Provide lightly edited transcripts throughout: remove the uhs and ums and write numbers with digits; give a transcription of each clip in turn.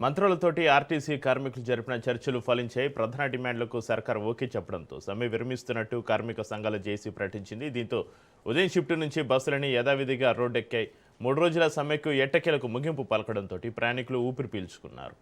మంత్రులతోటి RTC కార్మికులు జరిపిన చర్చలు ఫలించాయి. ప్రధాన డిమాండ్లకు సర్కార్ ఓకే చెప్పడంతో సమ్మె విరమిస్తున్నట్టు కార్మిక సంఘాల జేసీ ప్రకటించింది. దీంతో ఉదయం షిఫ్ట్ నుంచి బస్సులని యథావిధిగా రోడ్డెక్కాయి. 3 రోజుల సమ్మెకు ఎట్టకేలకు ముగింపు పలకడంతో ప్రయాణికులు ఊపిరి పీల్చుకున్నారు.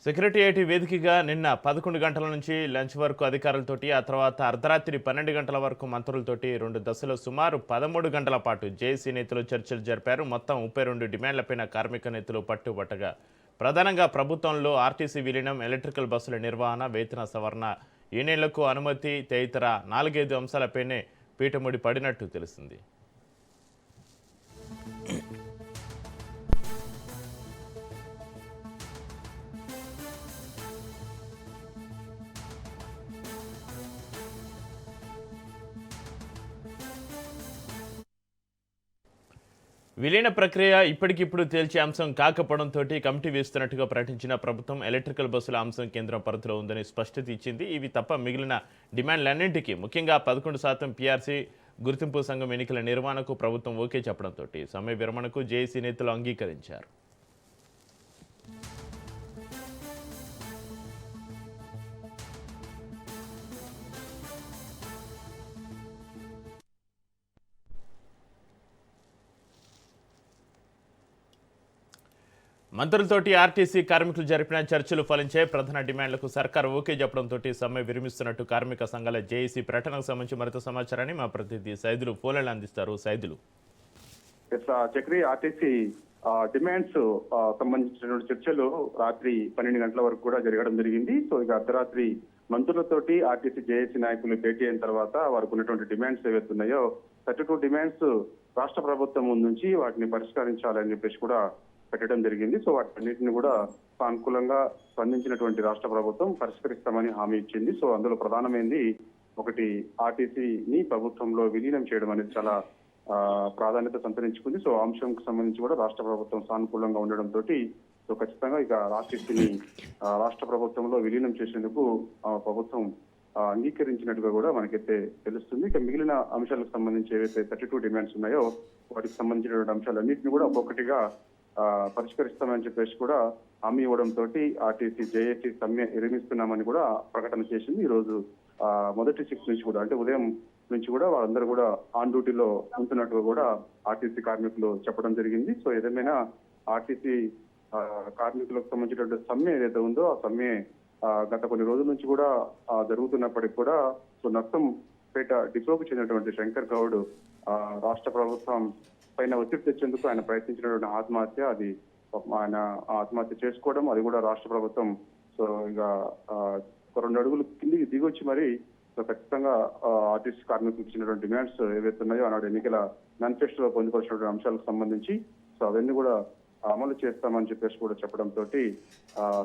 సెక్రటేరియట్ వేదికగా నిన్న 11 గంటల నుంచి లంచ్ వరకు అధికారులతోటి, ఆ తర్వాత అర్ధరాత్రి 12 గంటల వరకు మంత్రులతోటి 2 దశలో సుమారు 13 గంటల పాటు జేఏసీ నేతలు చర్చలు జరిపారు. మొత్తం 32 డిమాండ్లపైన కార్మిక నేతలు పట్టుబట్టగా ప్రధానంగా ప్రభుత్వంలో ఆర్టీసీ విలీనం, ఎలక్ట్రికల్ బస్సుల నిర్వహణ, వేతన సవరణ, యూనియన్లకు అనుమతి తదితర 4-5 అంశాలపైనే పీఠముడి పడినట్టు తెలిసింది. విలీన ప్రక్రియ ఇప్పటికిప్పుడు తేల్చే అంశం కాకపోవడంతో కమిటీ వేస్తున్నట్టుగా ప్రకటించిన ప్రభుత్వం ఎలక్ట్రికల్ బస్సుల అంశం కేంద్రం పరిధిలో ఉందని స్పష్టత ఇచ్చింది. ఇవి తప్ప మిగిలిన డిమాండ్లన్నింటికీ, ముఖ్యంగా 11% పీఆర్సీ గుర్తింపు సంఘం ఎన్నికల నిర్వహణకు ప్రభుత్వం ఓకే చెప్పడంతో సమ్మె విరమణకు జేఏసీ నేతలు అంగీకరించారు. మంత్రులతోటి ఆర్టీసీ కార్మికులు జరిపిన చర్చలు ఫలించే ప్రధాన డిమాండ్లకు సర్కార్ ఓకే చెప్పడంతో సమ్మె విరమిస్తున్నట్టు కార్మిక సంఘాల జేఏసీ ప్రకటనకు సంబంధించి మరింత సమాచారాన్ని మా ప్రతినిధి సైదులు ఫోన్లలో అందిస్తారు. సైదులు, చక్రి ఆర్టీసీ డిమాండ్స్ సంబంధించినటువంటి చర్చలు రాత్రి 12 గంటల వరకు కూడా జరగడం జరిగింది. సో ఇక అర్ధరాత్రి మంత్రులతోటి ఆర్టీసీ జేఏసీ నాయకులు భేటీ అయిన తర్వాత వారికి ఉన్నటువంటి డిమాండ్స్ ఏవైతున్నాయో 32 డిమాండ్స్ రాష్ట్ర ప్రభుత్వం ముందు నుంచి వాటిని పరిష్కరించాలని చెప్పేసి కూడా పెట్టడం జరిగింది. సో వాటన్నిటిని కూడా సానుకూలంగా స్పందించినటువంటి రాష్ట్ర ప్రభుత్వం పరిష్కరిస్తామని హామీ ఇచ్చింది. సో అందులో ప్రధానమైనది ఒకటి, ఆర్టీసీని ప్రభుత్వంలో విలీనం చేయడం అనేది చాలా ప్రాధాన్యత సంతరించుకుంది. సో అంశంకు సంబంధించి కూడా రాష్ట్ర ప్రభుత్వం సానుకూలంగా ఉండడంతో సో ఖచ్చితంగా ఇక ఆర్టీసీని రాష్ట్ర ప్రభుత్వంలో విలీనం చేసేందుకు ప్రభుత్వం అంగీకరించినట్టుగా కూడా మనకైతే తెలుస్తుంది. ఇక మిగిలిన అంశాలకు సంబంధించి ఏవైతే 32 డిమాండ్స్ ఉన్నాయో వాటికి సంబంధించినటువంటి అంశాలన్నింటినీ కూడా ఒక్కొక్కటిగా పరిష్కరిస్తామని చెప్పేసి కూడా హామీ ఇవ్వడంతో ఆర్టీసీ జేఏసీ సమ్మె విరమిస్తున్నామని కూడా ప్రకటన చేసింది. ఈ రోజు మొదటి షిఫ్ట్ నుంచి కూడా, అంటే ఉదయం నుంచి కూడా వాళ్ళందరూ కూడా ఆన్ డ్యూటీలో ఉంటున్నట్టుగా కూడా ఆర్టీసీ కార్మికులు చెప్పడం జరిగింది. సో ఏదేమైనా ఆర్టీసీ కార్మికులకు సంబంధించినటువంటి సమ్మె ఏదైతే ఉందో ఆ సమ్మె గత కొన్ని రోజుల నుంచి కూడా జరుగుతున్నప్పటికీ కూడా సో నర్సంపేట డిపోకు చెందినటువంటి శంకర్ గౌడ్ రాష్ట్ర ప్రభుత్వం పైన ఒత్తిడి తెచ్చేందుకు ఆయన ప్రయత్నించినటువంటి ఆత్మహత్య, అది ఆయన ఆత్మహత్య చేసుకోవడం, అది కూడా రాష్ట్ర ప్రభుత్వం సో ఇక 2 అడుగులు కిందికి దిగొచ్చి మరి సో ఖచ్చితంగా ఆర్టీసీ కార్మికులకు ఇచ్చినటువంటి డిమాండ్స్ ఏవైతే ఉన్నాయో ఆనాడు ఎన్నికల మేనిఫెస్టోలో పొందుపరిచినటువంటి అంశాలకు సంబంధించి సో అవన్నీ కూడా అమలు చేస్తామని చెప్పేసి కూడా చెప్పడంతో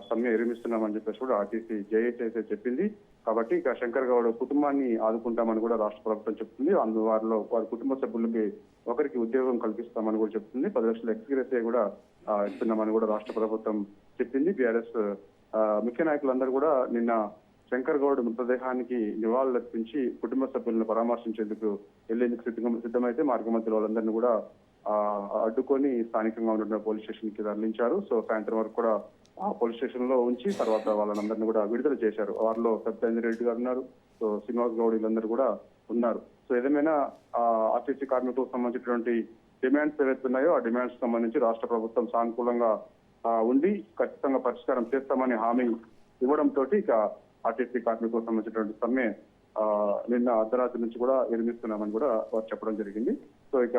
సమ్మె విరమిస్తున్నామని చెప్పేసి కూడా ఆర్టీసీ జేఏసీ అయితే చెప్పింది. కాబట్టి ఇక శంకర్ గౌడ్ కుటుంబాన్ని ఆదుకుంటామని కూడా రాష్ట్ర ప్రభుత్వం చెప్తుంది. వారిలో వారి కుటుంబ సభ్యులకి ఒకరికి ఉద్యోగం కల్పిస్తామని కూడా చెప్తుంది. 10 లక్షల ఎక్స్గ్రేస్ కూడా ఇస్తున్నామని కూడా రాష్ట్ర ప్రభుత్వం చెప్పింది. బీఆర్ఎస్ ముఖ్య నాయకులందరూ కూడా నిన్న శంకర్ గౌడ్ మృతదేహానికి నివాళులర్పించి కుటుంబ సభ్యులను పరామర్శించేందుకు వెళ్లేందుకు సిద్ధమైతే మార్గ మధ్యలో వాళ్ళందరినీ కూడా అడ్డుకొని స్థానికంగా ఉన్న పోలీస్ స్టేషన్ కి తరలించారు. సో సాయంత్రం వరకు కూడా ఆ పోలీస్ స్టేషన్ లో ఉంచి తర్వాత వాళ్ళందరినీ కూడా విడుదల చేశారు. వారిలో సత్యేంద్ర రెడ్డి గారు ఉన్నారు, సో శ్రీనివాస్ గౌడ్ వీళ్ళందరూ కూడా ఉన్నారు. సో ఏదేమైనా ఆర్టీసీ కార్మికులకు సంబంధించినటువంటి డిమాండ్స్ ఏవైతున్నాయో ఆ డిమాండ్స్ సంబంధించి రాష్ట్ర ప్రభుత్వం సానుకూలంగా ఉండి ఖచ్చితంగా పరిష్కారం చేస్తామని హామీ ఇవ్వడంతో ఇక ఆర్టీసీ కార్మికులకు సంబంధించినటువంటి సమ్మె నిన్న అర్ధరాత్రి నుంచి కూడా విరమిస్తున్నామని కూడా వారు చెప్పడం జరిగింది. సో ఇక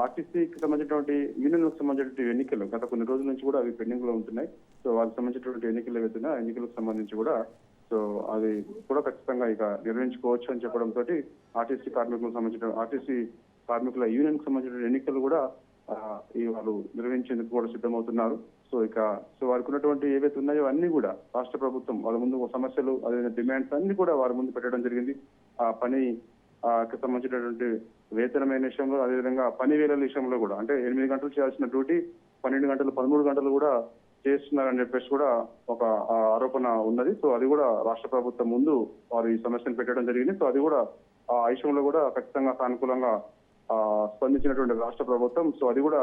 ఆర్టీసీకి సంబంధించినటువంటి యూనియన్లకు సంబంధించినటువంటి ఎన్నికలు గత కొన్ని రోజుల నుంచి కూడా అవి పెండింగ్ లో ఉంటున్నాయి. సో వారికి సంబంధించినటువంటి ఎన్నికలు ఏవైతున్నా ఎన్నికలకు సంబంధించి కూడా సో అది కూడా ఖచ్చితంగా ఇక నిర్వహించుకోవచ్చు అని చెప్పడంతో ఆర్టీసీ కార్మికులకు సంబంధించిన ఆర్టీసీ కార్మికుల యూనియన్ కు సంబంధించిన ఎన్నికలు కూడా వాళ్ళు నిర్వహించేందుకు కూడా సిద్ధమవుతున్నారు. సో వారికి ఉన్నటువంటి ఏవైతే ఉన్నాయో అన్ని కూడా రాష్ట్ర ప్రభుత్వం వాళ్ళ ముందు సమస్యలు అదే డిమాండ్స్ అన్ని కూడా వారి ముందు పెట్టడం జరిగింది. ఆ పని సంబంధించినటువంటి వేతనమైన విషయంలో, అదేవిధంగా పని వేళల విషయంలో కూడా, అంటే 8 గంటలు చేయాల్సిన డ్యూటీ 12 గంటలు 13 గంటలు కూడా చేస్తున్నారని చెప్పేసి కూడా ఒక ఆరోపణ ఉన్నది. సో అది కూడా రాష్ట్ర ప్రభుత్వం ముందు వారు ఈ సమస్యను పెట్టడం జరిగింది. సో అది కూడా ఆ విషయంలో కూడా ఖచ్చితంగా సానుకూలంగా స్పందించినటువంటి రాష్ట్ర ప్రభుత్వం, సో అది కూడా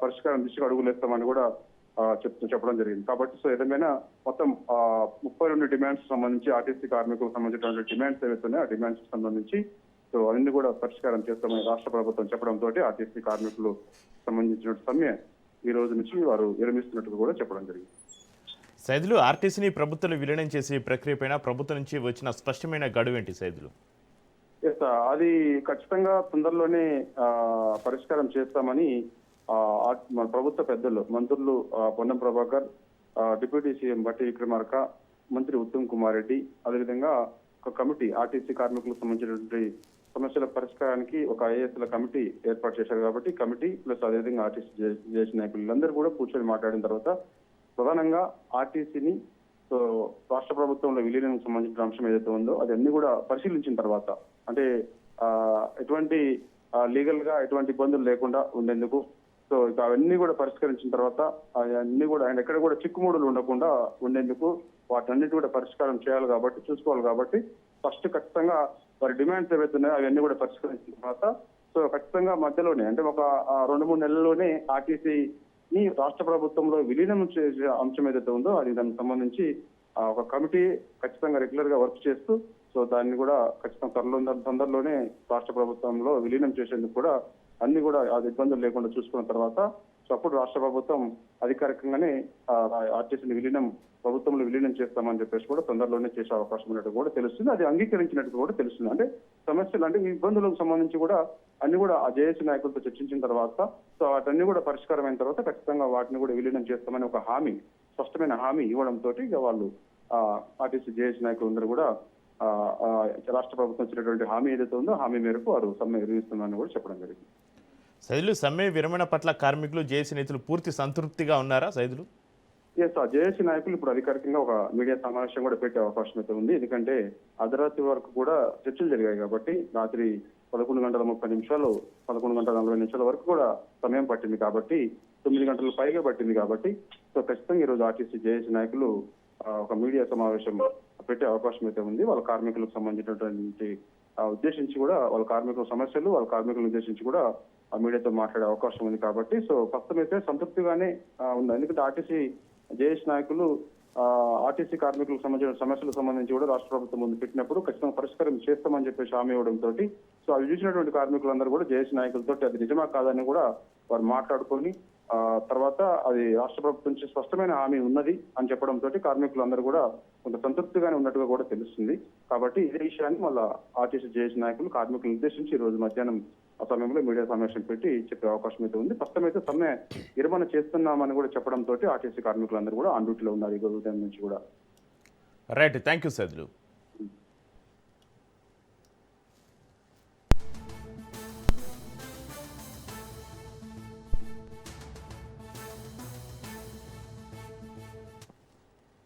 పరిష్కారం దిశగా అడుగులేస్తామని కూడా చెప్పడం జరిగింది. కాబట్టి సో ఏదేమైనా మొత్తం 32 డిమాండ్స్ సంబంధించి, ఆర్టీసీ కార్మికులకు సంబంధించినటువంటి డిమాండ్స్ ఏవైతున్నాయో ఆ డిమాండ్స్ సంబంధించి సో అవన్నీ కూడా పరిష్కారం చేస్తామని రాష్ట్ర ప్రభుత్వం చెప్పడంతో ఆర్టీసీ కార్మికులు సంబంధించిన సమ్మె ఈ రోజు నుంచి వారు విరమిస్తున్నట్టు కూడా చెప్పడం జరిగింది. సైదులు, ఆర్టీసీని ప్రభుత్వం విలీనం చేసే ప్రక్రియ పైన ప్రభుత్వం నుంచి వచ్చిన స్పష్టమైన గడువు ఏంటి సైదులు? అది ఖచ్చితంగా తొందరలోనే పరిష్కారం చేస్తామని మన ప్రభుత్వ పెద్దలు, మంత్రులు పొన్నం ప్రభాకర్, డిప్యూటీ సీఎం బట్టి విక్రమార్క, మంత్రి ఉత్తమ్ కుమార్ రెడ్డి, అదేవిధంగా ఒక కమిటీ, ఆర్టీసీ కార్మికులకు సంబంధించినటువంటి సమస్యల పరిష్కారానికి ఒక ఐఏఎస్ల కమిటీ ఏర్పాటు చేశారు. కాబట్టి కమిటీ ప్లస్ అదేవిధంగా ఆర్టీసీ జేఏసీ నాయకులందరూ కూడా కూర్చొని మాట్లాడిన తర్వాత ప్రధానంగా ఆర్టీసీని సో రాష్ట్ర ప్రభుత్వంలో విలీనానికి సంబంధించిన అంశం ఏదైతే ఉందో అది అన్ని కూడా పరిశీలించిన తర్వాత, అంటే ఎటువంటి లీగల్ గా ఎటువంటి ఇబ్బందులు లేకుండా ఉండేందుకు, సో ఇక అవన్నీ కూడా పరిష్కరించిన తర్వాత అవన్నీ కూడా ఆయన ఎక్కడ కూడా చిక్కుముడులు ఉండకుండా ఉండేందుకు వాటన్నిటి కూడా పరిష్కారం చేయాలి కాబట్టి, చూసుకోవాలి కాబట్టి ఫస్ట్ ఖచ్చితంగా వారి డిమాండ్స్ ఏవైతున్నాయో అవన్నీ కూడా పరిష్కరించిన తర్వాత సో ఖచ్చితంగా మధ్యలోనే, అంటే ఒక 2-3 నెలల్లోనే ఆర్టీసీని రాష్ట్ర ప్రభుత్వంలో విలీనం చేసే అంశం ఏదైతే ఉందో అది దానికి సంబంధించి ఒక కమిటీ ఖచ్చితంగా రెగ్యులర్ గా వర్క్ చేస్తూ సో దాన్ని కూడా ఖచ్చితంగా తొందరలోనే రాష్ట్ర ప్రభుత్వంలో విలీనం చేసేందుకు కూడా అన్ని కూడా అది ఇబ్బందులు లేకుండా చూసుకున్న తర్వాత సో అప్పుడు రాష్ట్ర ప్రభుత్వం అధికారికంగానే ఆర్టీసీని ప్రభుత్వంలో విలీనం చేస్తామని చెప్పేసి కూడా తొందరలోనే చేసే అవకాశం ఉన్నట్టు కూడా తెలుస్తుంది. అది అంగీకరించినట్టు కూడా తెలుస్తుంది. అంటే సమస్యలు, అంటే ఈ ఇబ్బందులకు సంబంధించి కూడా అన్ని కూడా ఆ జేఏసీ నాయకులతో చర్చించిన తర్వాత సో వాటన్ని కూడా పరిష్కారం అయిన తర్వాత ఖచ్చితంగా వాటిని కూడా విలీనం చేస్తామని ఒక హామీ, స్పష్టమైన హామీ ఇవ్వడంతో ఇక వాళ్ళు ఆర్టీసీ జేఏసీ నాయకులు అందరూ కూడా రాష్ట్ర ప్రభుత్వం ఇచ్చినటువంటి హామీ ఏదైతే ఉందో హామీ మేరకు వారు సమ్మె నిర్వహిస్తున్నారని కూడా చెప్పడం జరిగింది. సైదులు, సమ్మె విరమణ పట్ల కార్మికులు, జేఏసీ నేతలు పూర్తి సంతృప్తిగా ఉన్నారా సైదులు? ఆ జేఏసీ నాయకులు ఇప్పుడు అధికారికంగా ఒక మీడియా సమావేశం కూడా పెట్టే అవకాశం అయితే ఉంది. ఎందుకంటే అర్ధరాత్రి వరకు కూడా చర్చలు జరిగాయి కాబట్టి, రాత్రి 11:30 11:40 వరకు కూడా సమయం పట్టింది కాబట్టి, 9 గంటలు పైగా పట్టింది కాబట్టి సో ఖచ్చితంగా ఈరోజు ఆర్టీసీ జేఏసీ నాయకులు ఒక మీడియా సమావేశం పెట్టే అవకాశం అయితే ఉంది. వాళ్ళ కార్మికులకు సంబంధించినటువంటి ఉద్దేశించి కూడా, వాళ్ళ కార్మికుల సమస్యలు, వాళ్ళ కార్మికులను ఉద్దేశించి కూడా ఆ మీడియాతో మాట్లాడే అవకాశం ఉంది. కాబట్టి సో ప్రస్తుతం అయితే సంతృప్తిగానే ఉంది. ఎందుకంటే ఆర్టీసీ జేఏసీ నాయకులు ఆర్టీసీ కార్మికులకు సంబంధించిన సమస్యలకు సంబంధించి కూడా రాష్ట్ర ప్రభుత్వం ముందు పెట్టినప్పుడు ఖచ్చితంగా పరిష్కారం చేస్తామని చెప్పేసి హామీ ఇవ్వడంతో సో అవి చూసినటువంటి కార్మికులందరూ కూడా జేఏసీ నాయకులతో అది నిజమా కాదని కూడా వారు మాట్లాడుకొని తర్వాత అది రాష్ట్ర ప్రభుత్వం నుంచి స్పష్టమైన హామీ ఉన్నది అని చెప్పడంతో కార్మికులందరూ కూడా కొంత సంతృప్తిగానే ఉన్నట్టుగా కూడా తెలుస్తుంది. కాబట్టి ఇదే విషయాన్ని మళ్ళా ఆర్టీసీ జేఏసీ నాయకులు కార్మికులను ఉద్దేశించి ఈ రోజు మధ్యాహ్నం ఆ సమయంలో మీడియా సమావేశం పెట్టి చెప్పే అవకాశం అయితే ఉంది. ప్రస్తుతం అయితే సమ్మె విరమణ చేస్తున్నామని కూడా చెప్పడంతో ఆర్టీసీ కార్మికులందరూ కూడా ఆన్ డ్యూటీలో ఉన్నారు ఈ ఉదయం నుంచి కూడా. Right, thank you Saidulu.